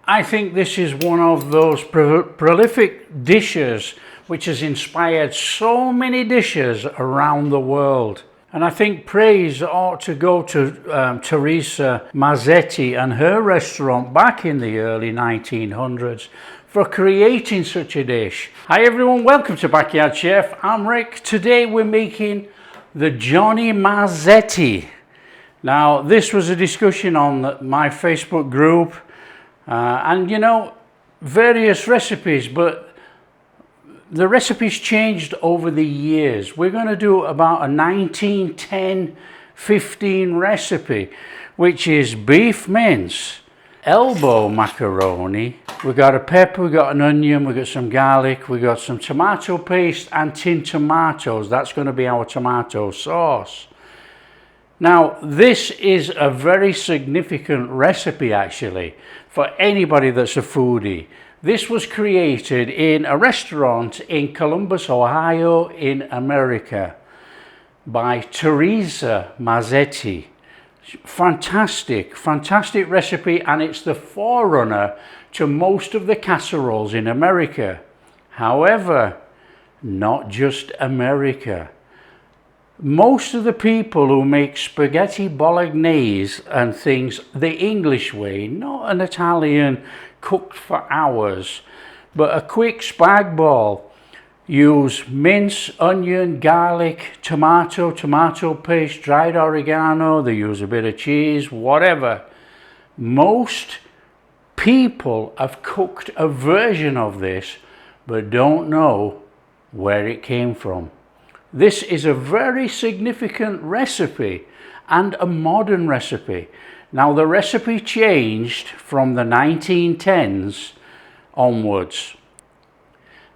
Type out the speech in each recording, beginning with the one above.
I think this is one of those prolific dishes which has inspired so many dishes around the world. And I think praise ought to go to Teresa Marzetti and her restaurant back in the early 1900s for creating such a dish. Hi everyone, welcome to Backyard Chef. I'm Rick. Today we're making the Johnny Marzetti. Now this was a discussion on my Facebook group and you know, various recipes, but the recipe's changed over the years. We're going to do about a 1910-15 recipe, which is beef mince, elbow macaroni. We've got a pepper, we've got an onion, we've got some garlic, we've got some tomato paste and tinned tomatoes. That's going to be our tomato sauce. Now, this is a very significant recipe actually for anybody that's a foodie. This was created in a restaurant in Columbus, Ohio, in America by Teresa Marzetti. Fantastic, fantastic recipe, and it's the forerunner to most of the casseroles in America. However, not just America. Most of the people who make spaghetti bolognese and things the English way, not an Italian cooked for hours, but a quick spag ball, use mince, onion, garlic, tomato paste, dried oregano, they use a bit of cheese, whatever. Most people have cooked a version of this but don't know where it came from. This is a very significant recipe and a modern recipe. Now the recipe changed from the 1910s onwards,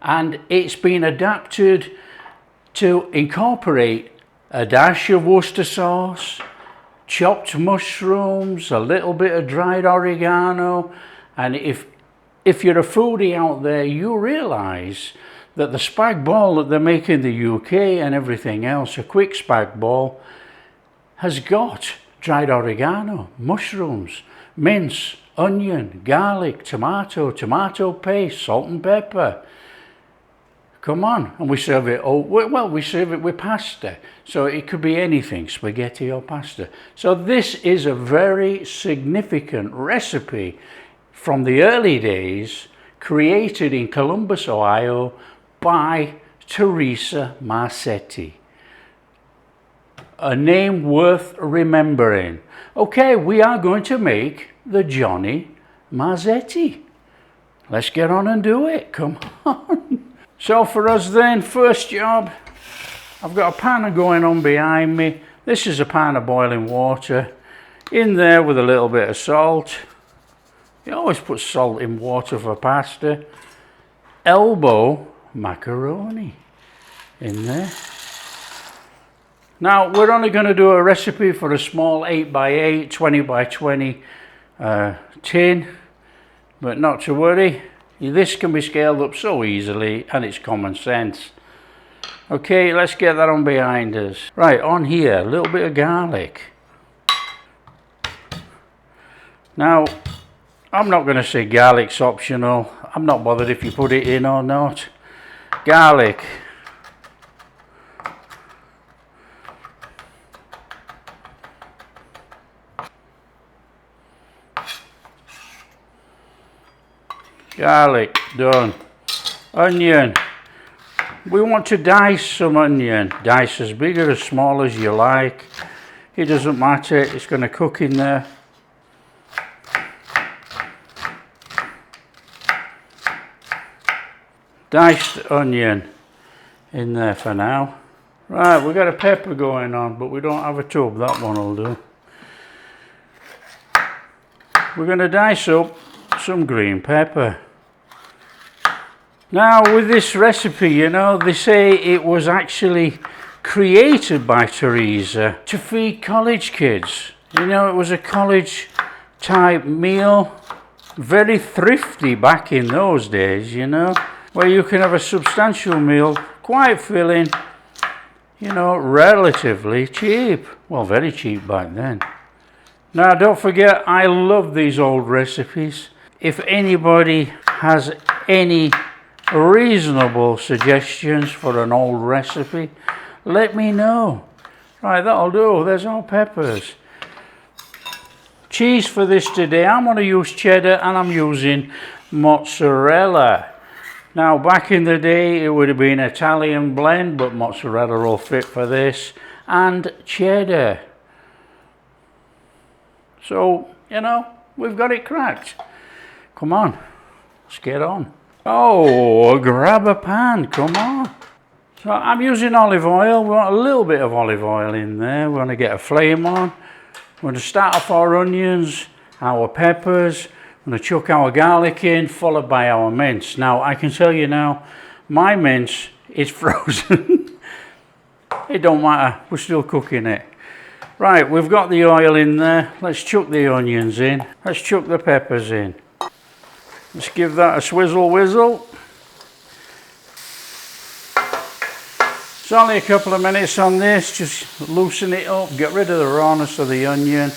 and it's been adapted to incorporate a dash of Worcester sauce, chopped mushrooms, a little bit of dried oregano, and if you're a foodie out there, you realize that the spag ball that they make in the UK and everything else, a quick spag ball, has got dried oregano, mushrooms, mince, onion, garlic, tomato paste, salt and pepper. Come on, and we serve it, we serve it with pasta. So it could be anything, spaghetti or pasta. So this is a very significant recipe from the early days, created in Columbus, Ohio by Teresa Marzetti. A name worth remembering. Okay, we are going to make the Johnny Marzetti. Let's get on and do it, come on. So for us then, first job, I've got a pan going on behind me. This is a pan of boiling water. In there with a little bit of salt. You always put salt in water for pasta. Elbow macaroni in there. Now we're only going to do a recipe for a small 8x8, 20x20 tin, but not to worry, this can be scaled up so easily and it's common sense. Okay, let's get that on behind us. Right, on here, a little bit of garlic. Now, I'm not going to say garlic's optional. I'm not bothered if you put it in or not. Garlic. Garlic, done. Onion. We want to dice some onion. Dice as big or as small as you like. It doesn't matter, it's going to cook in there. Diced onion in there for now. Right, we've got a pepper going on, but we don't have a tub. That one will do. We're going to dice up some green pepper. Now with this recipe, you know, they say it was actually created by Teresa to feed college kids. You know, it was a college type meal, very thrifty back in those days, you know, where you can have a substantial meal, quite filling, you know, relatively cheap. Well, very cheap back then. Now don't forget, I love these old recipes. if anybody has any reasonable suggestions for an old recipe, let me know. Right, that'll do. There's our peppers. Cheese for this today, I'm going to use cheddar and I'm using mozzarella. Now, back in the day, it would have been Italian blend, but mozzarella will fit for this, and cheddar. So, you know, we've got it cracked. Come on, let's get on. Oh, grab a pan, come on. So I'm using olive oil. We want a little bit of olive oil in there. We're going to get a flame on. We're going to start off our onions, our peppers. I'm going to chuck our garlic in, followed by our mince. Now, I can tell you now, my mince is frozen. It don't matter, we're still cooking it. Right, we've got the oil in there. Let's chuck the onions in. Let's chuck the peppers in. Let's give that a swizzle whizzle. It's only a couple of minutes on this, just loosen it up, get rid of the rawness of the onion,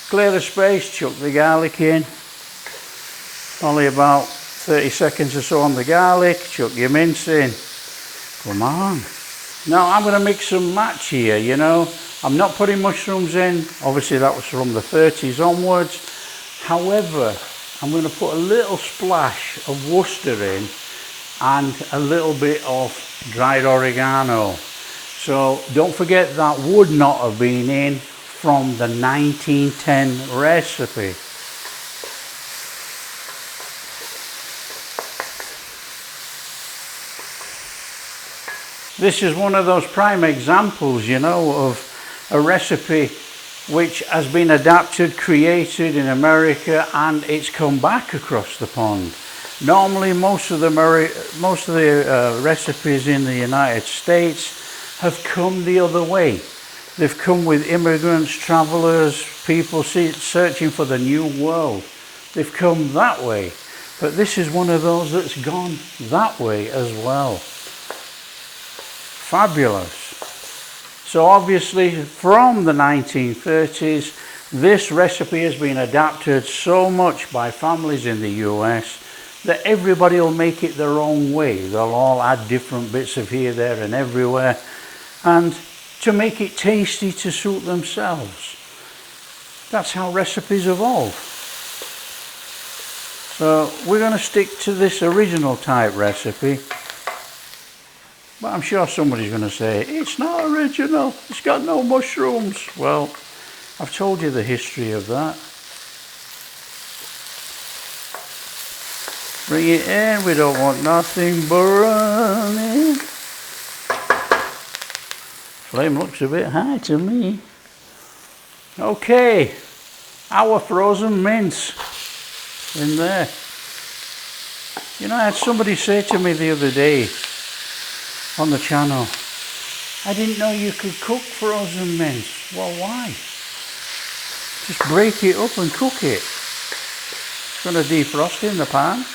clear the space, chuck the garlic in. Only about 30 seconds or so on the garlic, chuck your mince in. Come on. Now I'm going to mix and match here, you know. I'm not putting mushrooms in, obviously that was from the 30s onwards. However, I'm going to put a little splash of Worcester in and a little bit of dried oregano. So don't forget that would not have been in from the 1910 recipe. This is one of those prime examples, you know, of a recipe which has been adapted, created in America, and it's come back across the pond. Normally, most of the recipes in the United States have come the other way. They've come with immigrants, travelers, people searching for the new world. They've come that way. But this is one of those that's gone that way as well. Fabulous. So obviously from the 1930s, this recipe has been adapted so much by families in the US that everybody will make it their own way. They'll all add different bits of here, there and everywhere, and to make it tasty to suit themselves. That's how recipes evolve. So we're going to stick to this original type recipe. But I'm sure somebody's going to say, it's not original, it's got no mushrooms. Well, I've told you the history of that. Bring it in, we don't want nothing burning. Flame looks a bit high to me. Okay, our frozen mince in there. You know, I had somebody say to me the other day, on the channel, I didn't know you could cook frozen mince. Well, why? Just break it up and cook it. It's going to defrost in the pan.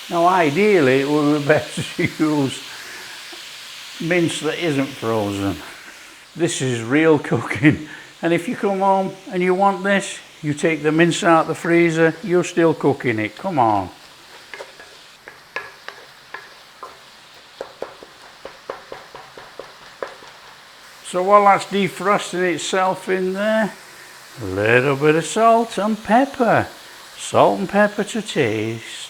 Now ideally it would be better to use mince that isn't frozen. This is real cooking, and if you come home and you want this, you take the mince out of the freezer, you're still cooking it. Come on. So while that's defrosting itself in there, a little bit of salt and pepper. Salt and pepper to taste.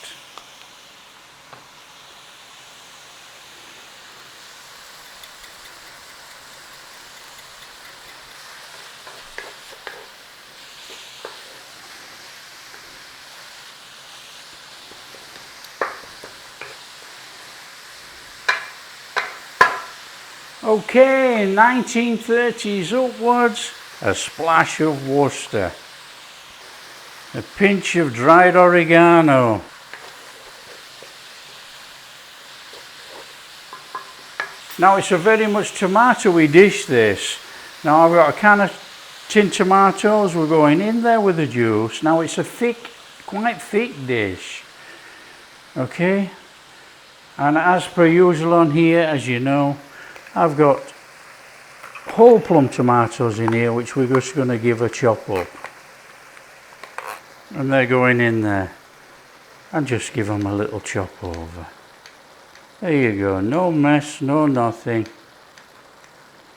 Okay, 1930s upwards, a splash of Worcester, a pinch of dried oregano. Now it's a very much tomatoey dish, this. Now I've got a can of tin tomatoes, we're going in there with the juice. Now it's a thick, quite thick dish, okay? And as per usual on here, as you know, I've got whole plum tomatoes in here, which we're just going to give a chop up. And they're going in there. And just give them a little chop over. There you go, no mess, no nothing.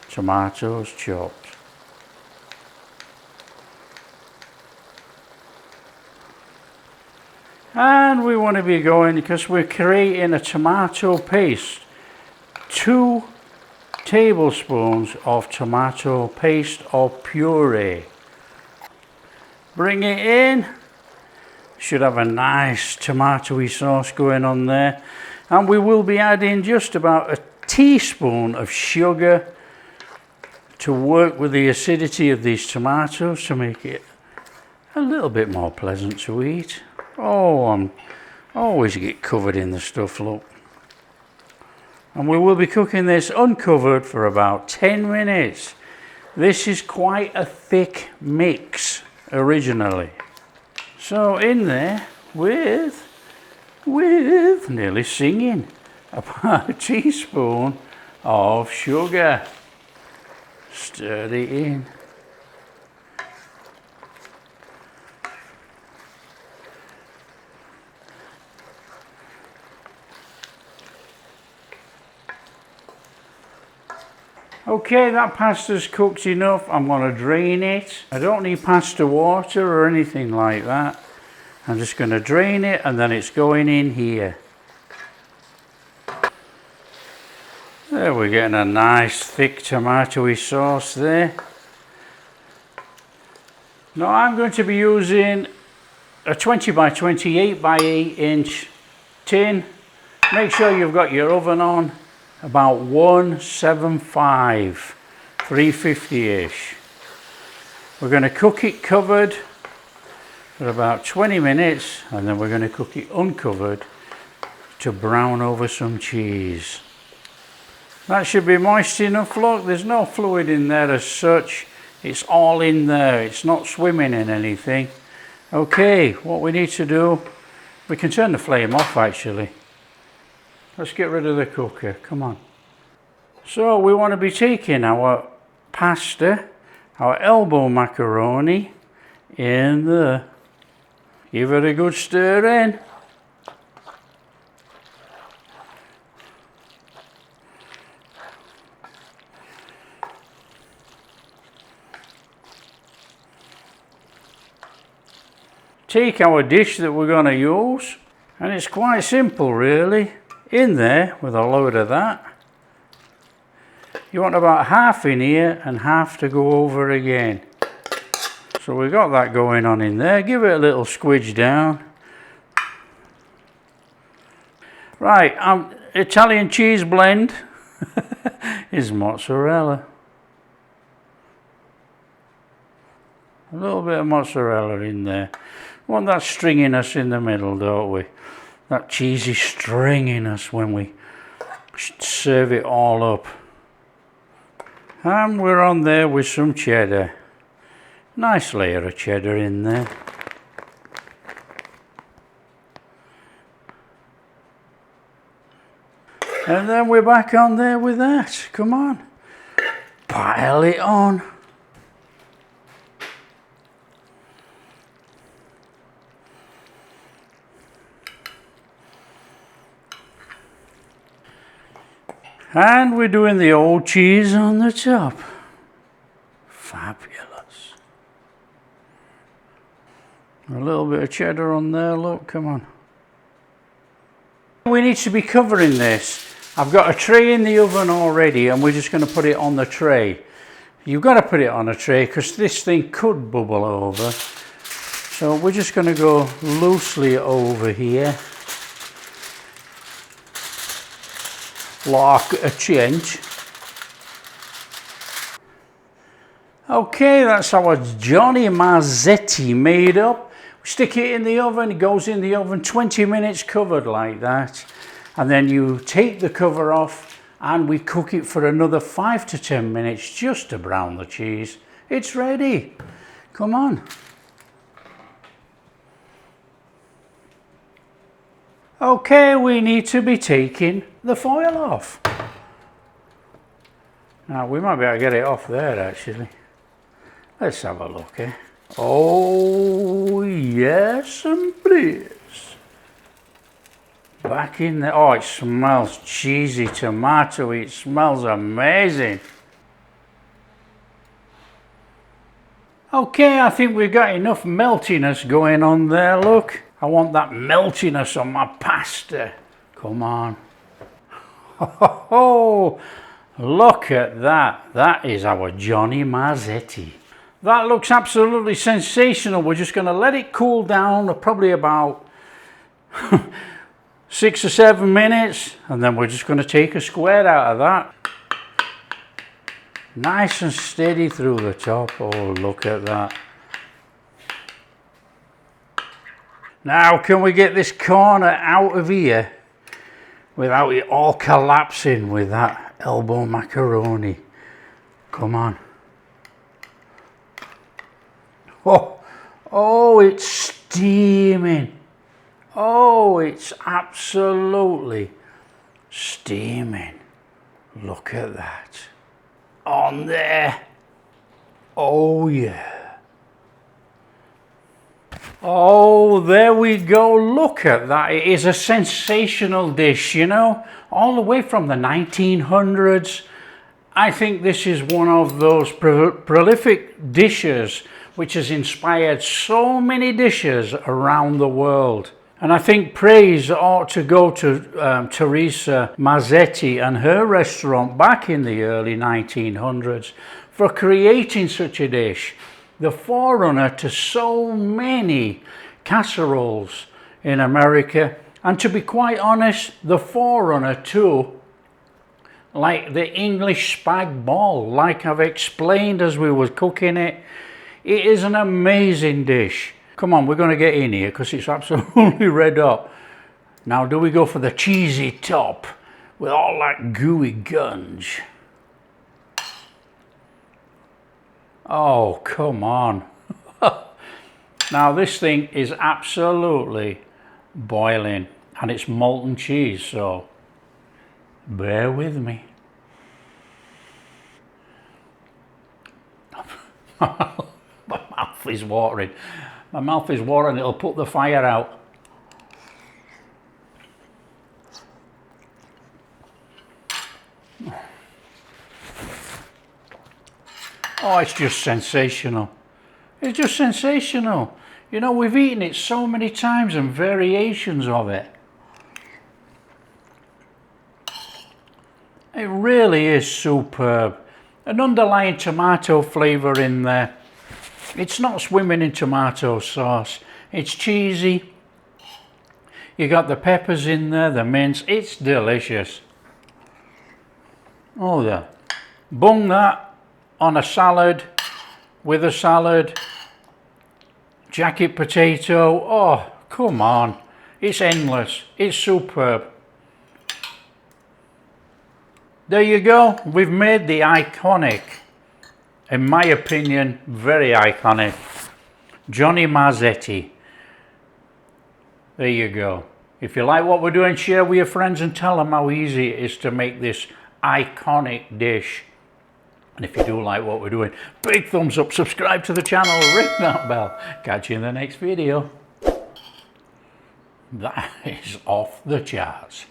Tomatoes chopped. And we want to be going, because we're creating a tomato paste, 2 tablespoons of tomato paste or puree. Bring it in. Should have a nice tomatoey sauce going on there. And we will be adding just about a teaspoon of sugar to work with the acidity of these tomatoes to make it a little bit more pleasant to eat. Oh, I always get covered in the stuff, look. And we will be cooking this uncovered for about 10 minutes. This is quite a thick mix originally. So in there with nearly singing, about a teaspoon of sugar. Stir it in. Okay, that pasta's cooked enough. I'm going to drain it. I don't need pasta water or anything like that. I'm just going to drain it and then it's going in here. There, we're getting a nice thick tomatoey sauce there. Now I'm going to be using a 20 by 28 by 8 inch tin. Make sure you've got your oven on about 175, 350-ish. We're going to cook it covered for about 20 minutes and then we're going to cook it uncovered to brown over some cheese. That should be moist enough, look, there's no fluid in there as such. It's all in there, it's not swimming in anything. Okay, what we need to do, we can turn the flame off actually. Let's get rid of the cooker, come on. So we want to be taking our pasta, our elbow macaroni in there. Give it a good stir in. Take our dish that we're going to use, and it's quite simple really. In there with a load of that. You want about half in here and half to go over again. So we've got that going on in there. Give it a little squidge down. Right, Italian cheese blend is mozzarella. A little bit of mozzarella in there. We want that stringiness in the middle, don't we? That cheesy stringiness when we serve it all up. And we're on there with some cheddar. Nice layer of cheddar in there. And then we're back on there with that. Come on. Pile it on. And we're doing the old cheese on the top. Fabulous. A little bit of cheddar on there, look, come on. We need to be covering this. I've got a tray in the oven already and we're just going to put it on the tray. You've got to put it on a tray because this thing could bubble over. So we're just going to go loosely over here. Like a cinch. Okay, that's our Johnny Marzetti made up. We stick it in the oven, it goes in the oven 20 minutes covered like that. And then you take the cover off and we cook it for another 5 to 10 minutes just to brown the cheese. It's ready. Come on. Okay, we need to be taking the foil off. Now we might be able to get it off there actually. Let's have a look, eh? Oh yes and please. Back in there. Oh, it smells cheesy tomato. It smells amazing. Okay, I think we've got enough meltiness going on there, look. I want that meltiness on my pasta. Come on. Oh, look at that. That is our Johnny Marzetti. That looks absolutely sensational. We're just going to let it cool down probably about 6 or 7 minutes, and then we're just going to take a square out of that. Nice and steady through the top. Oh, look at that. Now, can we get this corner out of here without it all collapsing with that elbow macaroni? Come on. Oh, it's steaming. Oh, it's absolutely steaming. Look at that. On there. Oh, yeah. Oh, there we go. Look at that. It is a sensational dish, you know, all the way from the 1900s. I think this is one of those prolific dishes which has inspired so many dishes around the world. And I think praise ought to go to Teresa Marzetti and her restaurant back in the early 1900s for creating such a dish. The forerunner to so many casseroles in America. And to be quite honest, the forerunner to, like the English spag bol, like I've explained as we were cooking it. It is an amazing dish. Come on, we're going to get in here because it's absolutely red hot. Now, do we go for the cheesy top with all that gooey gunge? Oh, come on. Now, this thing is absolutely boiling and it's molten cheese, so bear with me. My mouth is watering. My mouth is watering, it'll put the fire out. Oh, it's just sensational. It's just sensational. You know, we've eaten it so many times and variations of it. It really is superb. An underlying tomato flavour in there. It's not swimming in tomato sauce. It's cheesy. You got the peppers in there, the mince. It's delicious. Oh, there. Bung that on a salad, with a salad. Jacket potato. Oh, come on. It's endless. It's superb. There you go. We've made the iconic, in my opinion, very iconic, Johnny Marzetti. There you go. If you like what we're doing, share with your friends and tell them how easy it is to make this iconic dish. And if you do like what we're doing, big thumbs up, subscribe to the channel, ring that bell. Catch you in the next video. That is off the charts.